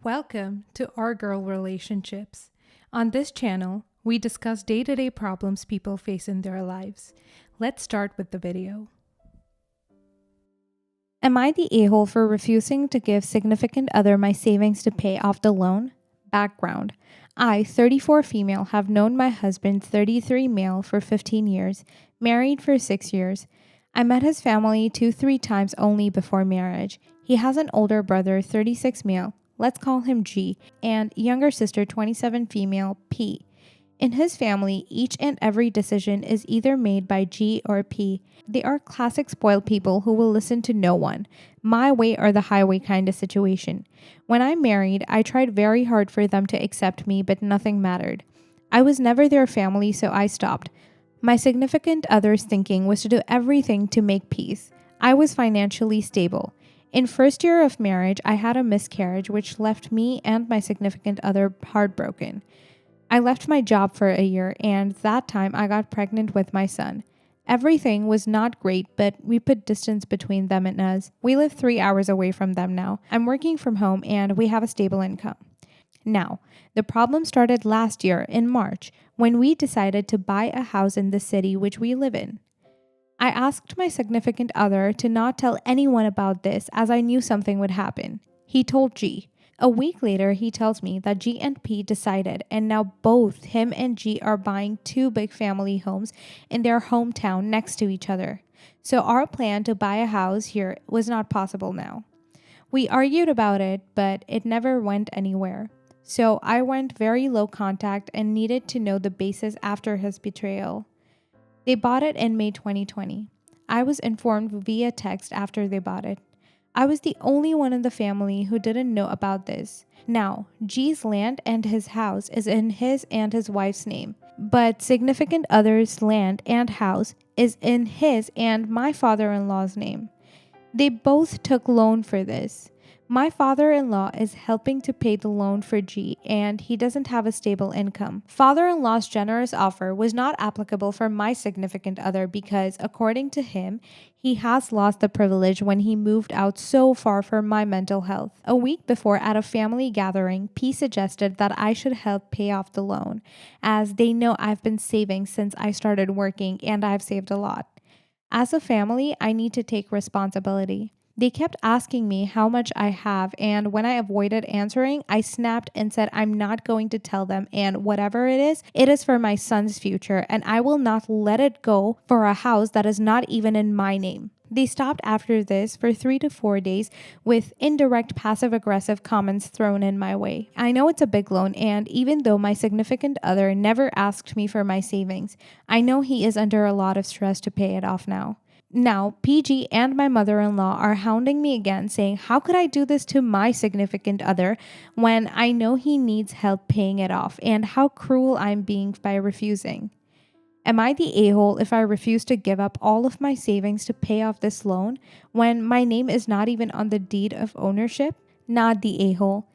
Welcome to Our Girl Relationships. On this channel, we discuss day-to-day problems people face in their lives. Let's start with the video. Am I the a-hole for refusing to give significant other my savings to pay off the loan? Background. I, 34 female, have known my husband, 33 male, for 15 years, married for 6 years. I met his family 2-3 times only before marriage. He has an older brother, 36 male, let's call him G, and younger sister, 27 female, P. In his family, each and every decision is either made by G or P. They are classic spoiled people who will listen to no one. My way or the highway kind of situation. When I married, I tried very hard for them to accept me, but nothing mattered. I was never their family, so I stopped. My significant other's thinking was to do everything to make peace. I was financially stable. In first year of marriage, I had a miscarriage which left me and my significant other heartbroken. I left my job for a year, and that time I got pregnant with my son. Everything was not great, but we put distance between them and us. We live 3 hours away from them now. I'm working from home and we have a stable income. Now, the problem started last year in March when we decided to buy a house in the city which we live in. I asked my significant other to not tell anyone about this as I knew something would happen. He told G. A week later, he tells me that G and P decided, and now both him and G are buying 2 big family homes in their hometown next to each other. So our plan to buy a house here was not possible now. We argued about it, but it never went anywhere. So I went very low contact and needed to know the basis after his betrayal. They bought it in May 2020. I was informed via text after they bought it. I was the only one in the family who didn't know about this. Now, G's land and his house is in his and his wife's name, but significant other's land and house is in his and my father-in-law's name. They both took loan for this. My father-in-law is helping to pay the loan for G, and he doesn't have a stable income. Father-in-law's generous offer was not applicable for my significant other because, according to him, he has lost the privilege when he moved out so far for my mental health. A week before, at a family gathering, P suggested that I should help pay off the loan, as they know I've been saving since I started working and I've saved a lot. As a family, I need to take responsibility. They kept asking me how much I have, and when I avoided answering, I snapped and said I'm not going to tell them, and whatever it is for my son's future, and I will not let it go for a house that is not even in my name. They stopped after this for 3 to 4 days with indirect passive-aggressive comments thrown in my way. I know it's a big loan, and even though my significant other never asked me for my savings, I know he is under a lot of stress to pay it off now. Now, PG and my mother-in-law are hounding me again, saying, how could I do this to my significant other when I know he needs help paying it off, and how cruel I'm being by refusing? Am I the a-hole if I refuse to give up all of my savings to pay off this loan when my name is not even on the deed of ownership? Not the a-hole.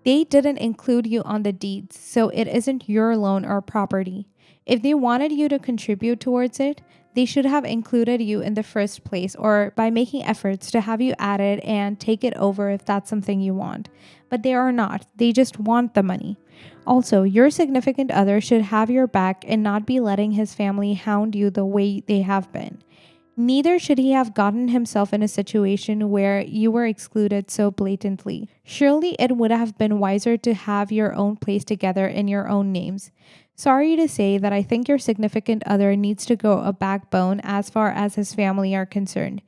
They didn't include you on the deeds, so it isn't your loan or property. If they wanted you to contribute towards it, they should have included you in the first place, or by making efforts to have you added and take it over if that's something you want. But they are not. They just want the money. Also, your significant other should have your back and not be letting his family hound you the way they have been. Neither should he have gotten himself in a situation where you were excluded so blatantly. Surely it would have been wiser to have your own place together in your own names. Sorry to say that I think your significant other needs to go a backbone as far as his family are concerned.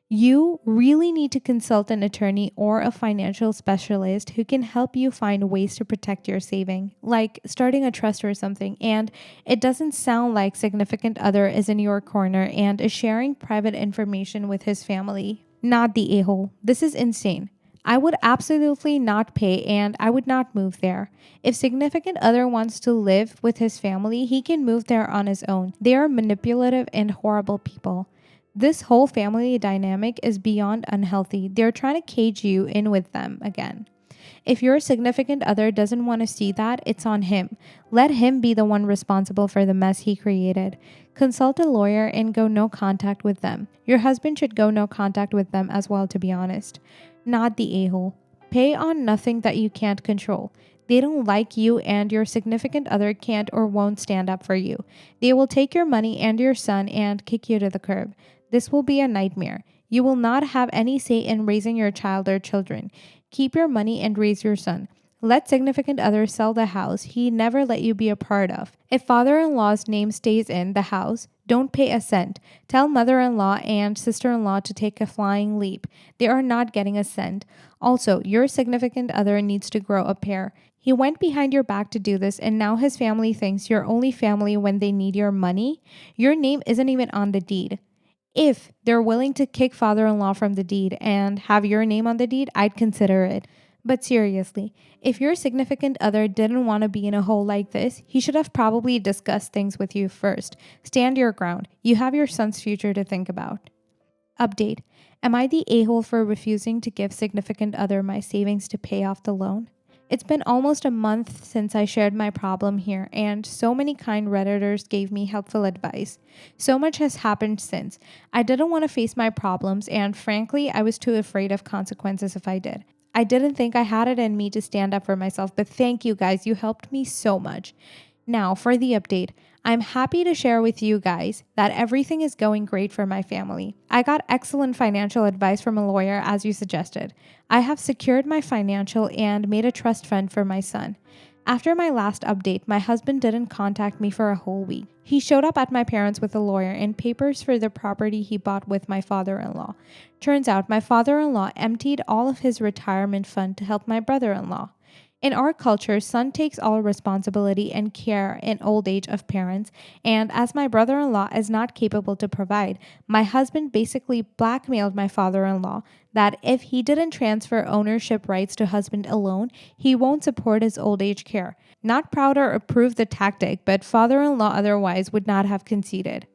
You really need to consult an attorney or a financial specialist who can help you find ways to protect your saving, like starting a trust or something. And it doesn't sound like significant other is in your corner and is sharing private information with his family. Not the a-hole. This is insane. I would absolutely not pay, and I would not move there. If significant other wants to live with his family, he can move there on his own. They are manipulative and horrible people. This whole family dynamic is beyond unhealthy. They're trying to cage you in with them again. If your significant other doesn't want to see that, it's on him. Let him be the one responsible for the mess he created. Consult a lawyer and go no contact with them. Your husband should go no contact with them as well, to be honest. Not the a-hole. Pay on nothing that you can't control. They don't like you, and your significant other can't or won't stand up for you. They will take your money and your son and kick you to the curb. This will be a nightmare. You will not have any say in raising your child or children. Keep your money and raise your son. Let significant others sell the house he never let you be a part of. If father-in-law's name stays in the house, don't pay a cent. Tell mother-in-law and sister-in-law to take a flying leap. They are not getting a cent. Also, your significant other needs to grow a pair. He went behind your back to do this, and now his family thinks you're only family when they need your money. Your name isn't even on the deed. If they're willing to kick father-in-law from the deed and have your name on the deed, I'd consider it. But seriously, if your significant other didn't want to be in a hole like this, he should have probably discussed things with you first. Stand your ground. You have your son's future to think about. Update. Am I the a-hole for refusing to give significant other my savings to pay off the loan? It's been almost a month since I shared my problem here, and so many kind Redditors gave me helpful advice. So much has happened since. I didn't want to face my problems, and frankly, I was too afraid of consequences if I did. I didn't think I had it in me to stand up for myself, but thank you guys. You helped me so much. Now, for the update. I'm happy to share with you guys that everything is going great for my family. I got excellent financial advice from a lawyer as you suggested. I have secured my financial and made a trust fund for my son. After my last update, my husband didn't contact me for a whole week. He showed up at my parents with a lawyer and papers for the property he bought with my father-in-law. Turns out my father-in-law emptied all of his retirement fund to help my brother-in-law. In our culture, son takes all responsibility and care in old age of parents, and as my brother-in-law is not capable to provide, my husband basically blackmailed my father-in-law that if he didn't transfer ownership rights to husband alone, he won't support his old age care. Not proud or approve the tactic, but father-in-law otherwise would not have conceded.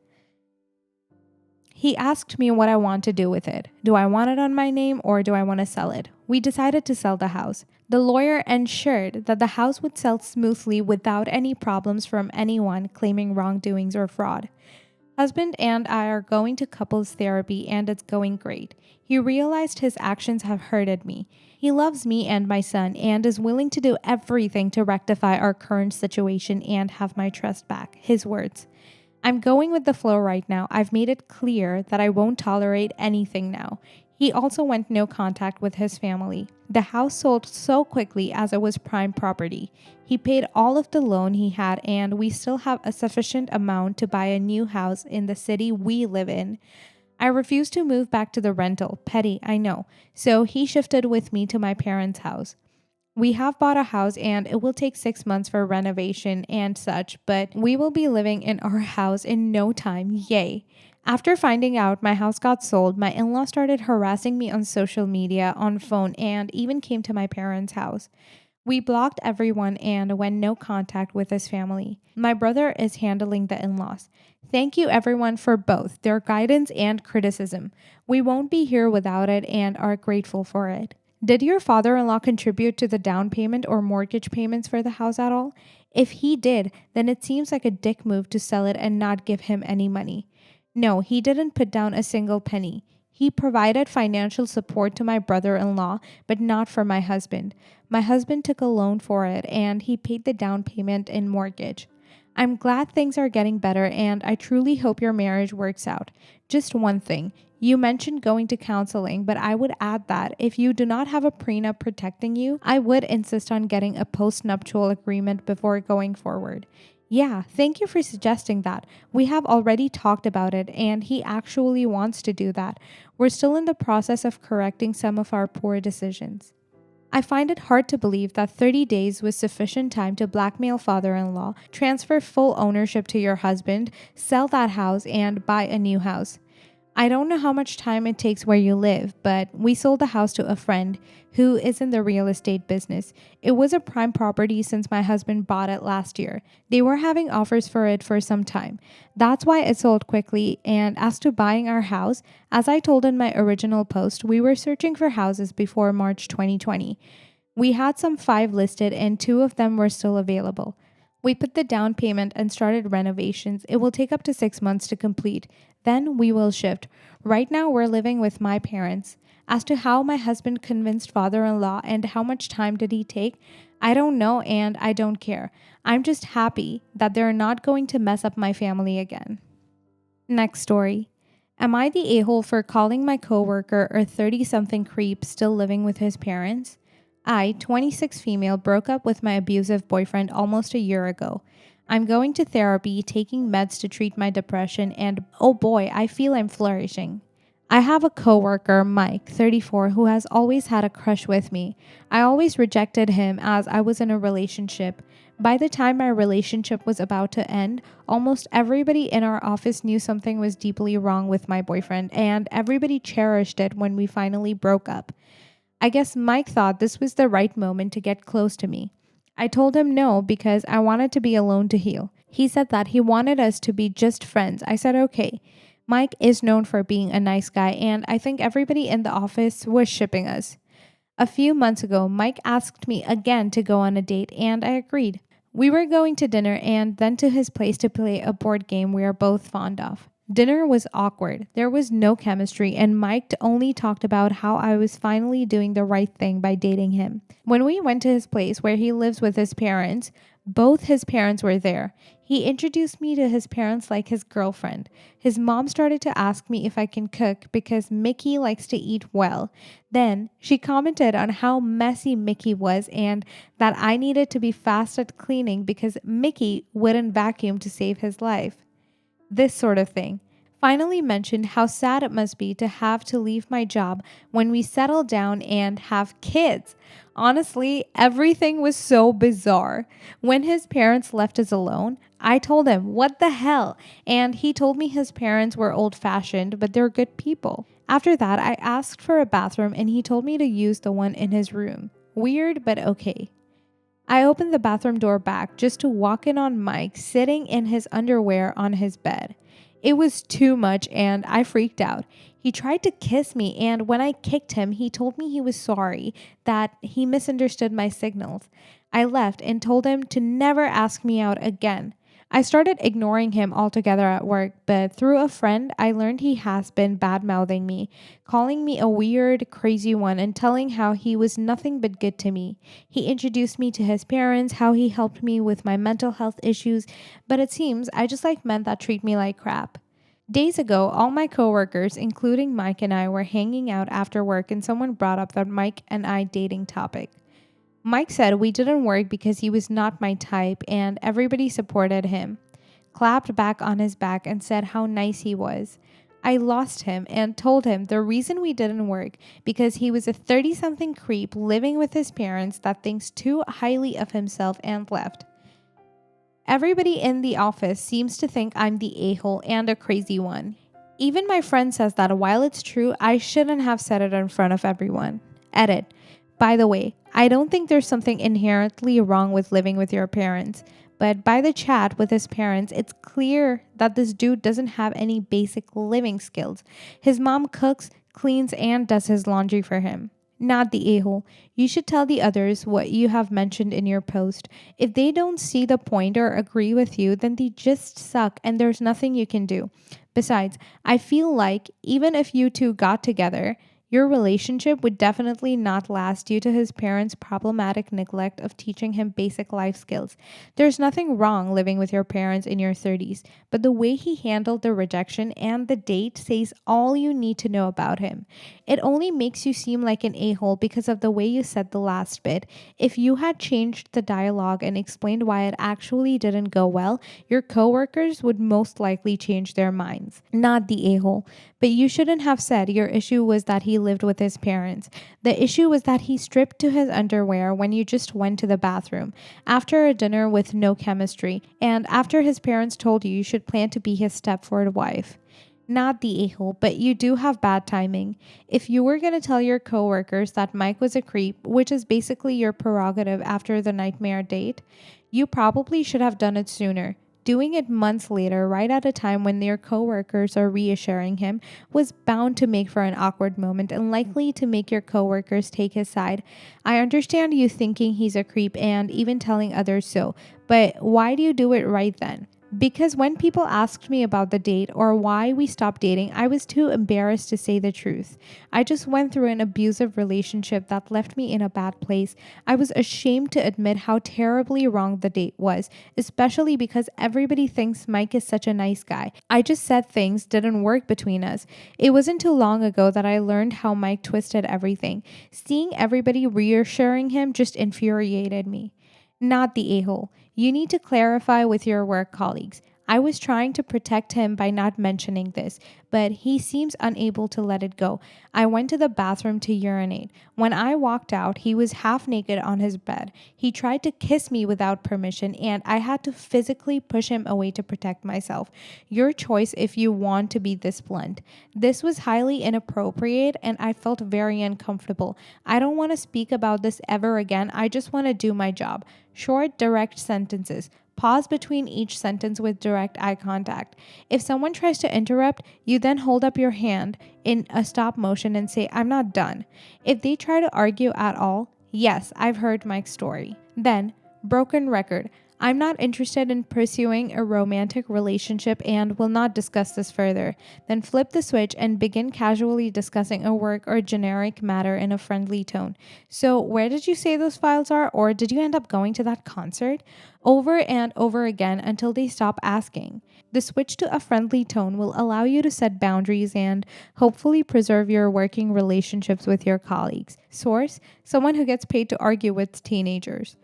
He asked me what I want to do with it. Do I want it on my name or do I want to sell it? We decided to sell the house. The lawyer ensured that the house would sell smoothly without any problems from anyone claiming wrongdoings or fraud. Husband and I are going to couples therapy and it's going great. He realized his actions have hurted me. He loves me and my son and is willing to do everything to rectify our current situation and have my trust back. His words. I'm going with the flow right now. I've made it clear that I won't tolerate anything now. He also went no contact with his family. The house sold so quickly as it was prime property. He paid all of the loan he had and we still have a sufficient amount to buy a new house in the city we live in. I refused to move back to the rental. Petty, I know. So he shifted with me to my parents' house. We have bought a house and it will take 6 months for renovation and such, but we will be living in our house in no time. Yay. After finding out my house got sold, my in-law started harassing me on social media, on phone, and even came to my parents' house. We blocked everyone and went no contact with his family. My brother is handling the in-laws. Thank you everyone for both their guidance and criticism. We won't be here without it and are grateful for it. Did your father-in-law contribute to the down payment or mortgage payments for the house at all? If he did, then it seems like a dick move to sell it and not give him any money. No, he didn't put down a single penny. He provided financial support to my brother-in-law, but not for my husband. My husband took a loan for it and he paid the down payment in mortgage. I'm glad things are getting better and I truly hope your marriage works out. Just one thing. You mentioned going to counseling, but I would add that if you do not have a prenup protecting you, I would insist on getting a post-nuptial agreement before going forward. Yeah, thank you for suggesting that. We have already talked about it and he actually wants to do that. We're still in the process of correcting some of our poor decisions. I find it hard to believe that 30 days was sufficient time to blackmail father-in-law, transfer full ownership to your husband, sell that house, and buy a new house. I don't know how much time it takes where you live, but we sold the house to a friend who is in the real estate business. It was a prime property since my husband bought it last year. They were having offers for it for some time. That's why it sold quickly. And as to buying our house, as I told in my original post, we were searching for houses before March 2020. We had some 5 listed and 2 of them were still available. We put the down payment and started renovations. It will take up to 6 months to complete. Then we will shift. Right now we're living with my parents. As to how my husband convinced father-in-law and how much time did he take, I don't know and I don't care. I'm just happy that they're not going to mess up my family again. Next story. Am I the a-hole for calling my coworker a 30-something creep still living with his parents? I, 26 female, broke up with my abusive boyfriend almost a year ago. I'm going to therapy, taking meds to treat my depression, and oh boy, I feel I'm flourishing. I have a coworker, Mike, 34, who has always had a crush with me. I always rejected him as I was in a relationship. By the time my relationship was about to end, almost everybody in our office knew something was deeply wrong with my boyfriend, and everybody cherished it when we finally broke up. I guess Mike thought this was the right moment to get close to me. I told him no because I wanted to be alone to heal. He said that he wanted us to be just friends. I said okay. Mike is known for being a nice guy, and I think everybody in the office was shipping us. A few months ago, Mike asked me again to go on a date, and I agreed. We were going to dinner and then to his place to play a board game we are both fond of. Dinner was awkward. There was no chemistry, and Mike only talked about how I was finally doing the right thing by dating him. When we went to his place where he lives with his parents, both his parents were there. He introduced me to his parents like his girlfriend. His mom started to ask me if I can cook because Mickey likes to eat well. Then she commented on how messy Mickey was and that I needed to be fast at cleaning because Mickey wouldn't vacuum to save his life. This sort of thing. Finally mentioned how sad it must be to have to leave my job when we settle down and have kids. Honestly, everything was so bizarre. When his parents left us alone, I told him, "What the hell?" And he told me his parents were old-fashioned, but they're good people. After that, I asked for a bathroom and he told me to use the one in his room. Weird, but okay. I opened the bathroom door back just to walk in on Mike sitting in his underwear on his bed. It was too much and I freaked out. He tried to kiss me, and when I kicked him, he told me he was sorry, that he misunderstood my signals. I left and told him to never ask me out again. I started ignoring him altogether at work, but through a friend, I learned he has been bad-mouthing me, calling me a weird, crazy one, and telling how he was nothing but good to me. He introduced me to his parents, how he helped me with my mental health issues, but it seems I just like men that treat me like crap. Days ago, all my coworkers, including Mike and I, were hanging out after work and someone brought up the Mike and I dating topic. Mike said we didn't work because he was not my type and everybody supported him, clapped back on his back and said how nice he was. I lost him and told him the reason we didn't work because he was a 30-something creep living with his parents that thinks too highly of himself and left. Everybody in the office seems to think I'm the a-hole and a crazy one. Even my friend says that while it's true, I shouldn't have said it in front of everyone. Edit. By the way, I don't think there's something inherently wrong with living with your parents, but by the chat with his parents, it's clear that this dude doesn't have any basic living skills. His mom cooks, cleans, and does his laundry for him. Not the a-hole. You should tell the others what you have mentioned in your post. If they don't see the point or agree with you, then they just suck and there's nothing you can do. Besides, I feel like even if you two got together, your relationship would definitely not last due to his parents' problematic neglect of teaching him basic life skills. There's nothing wrong living with your parents in your 30s, but the way he handled the rejection and the date says all you need to know about him. It only makes you seem like an a-hole because of the way you said the last bit. If you had changed the dialogue and explained why it actually didn't go well, your coworkers would most likely change their minds. Not the a-hole. But you shouldn't have said your issue was that he lived with his parents. The issue was that he stripped to his underwear when you just went to the bathroom, after a dinner with no chemistry, and after his parents told you should plan to be his Stepford wife. Not the a-hole, but you do have bad timing. If you were going to tell your coworkers that Mike was a creep, which is basically your prerogative after the nightmare date, you probably should have done it sooner. Doing it months later, right at a time when your coworkers are reassuring him, was bound to make for an awkward moment and likely to make your coworkers take his side. I understand you thinking he's a creep and even telling others so, but why do you do it right then? Because when people asked me about the date or why we stopped dating, I was too embarrassed to say the truth. I just went through an abusive relationship that left me in a bad place. I was ashamed to admit how terribly wrong the date was, especially because everybody thinks Mike is such a nice guy. I just said things didn't work between us. It wasn't too long ago that I learned how Mike twisted everything. Seeing everybody reassuring him just infuriated me. Not the a-hole. You need to clarify with your work colleagues. I was trying to protect him by not mentioning this, but he seems unable to let it go. I went to the bathroom to urinate. When I walked out, he was half naked on his bed. He tried to kiss me without permission, and I had to physically push him away to protect myself. Your choice if you want to be this blunt. This was highly inappropriate, and I felt very uncomfortable. I don't want to speak about this ever again. I just want to do my job. Short, direct sentences. Pause between each sentence with direct eye contact. If someone tries to interrupt, you then hold up your hand in a stop motion and say, "I'm not done." If they try to argue at all, yes, I've heard Mike's story. Then, broken record. I'm not interested in pursuing a romantic relationship and will not discuss this further. Then flip the switch and begin casually discussing a work or generic matter in a friendly tone. "So, where did you say those files are? Or did you end up going to that concert?" Over and over again until they stop asking. The switch to a friendly tone will allow you to set boundaries and hopefully preserve your working relationships with your colleagues. Source: someone who gets paid to argue with teenagers.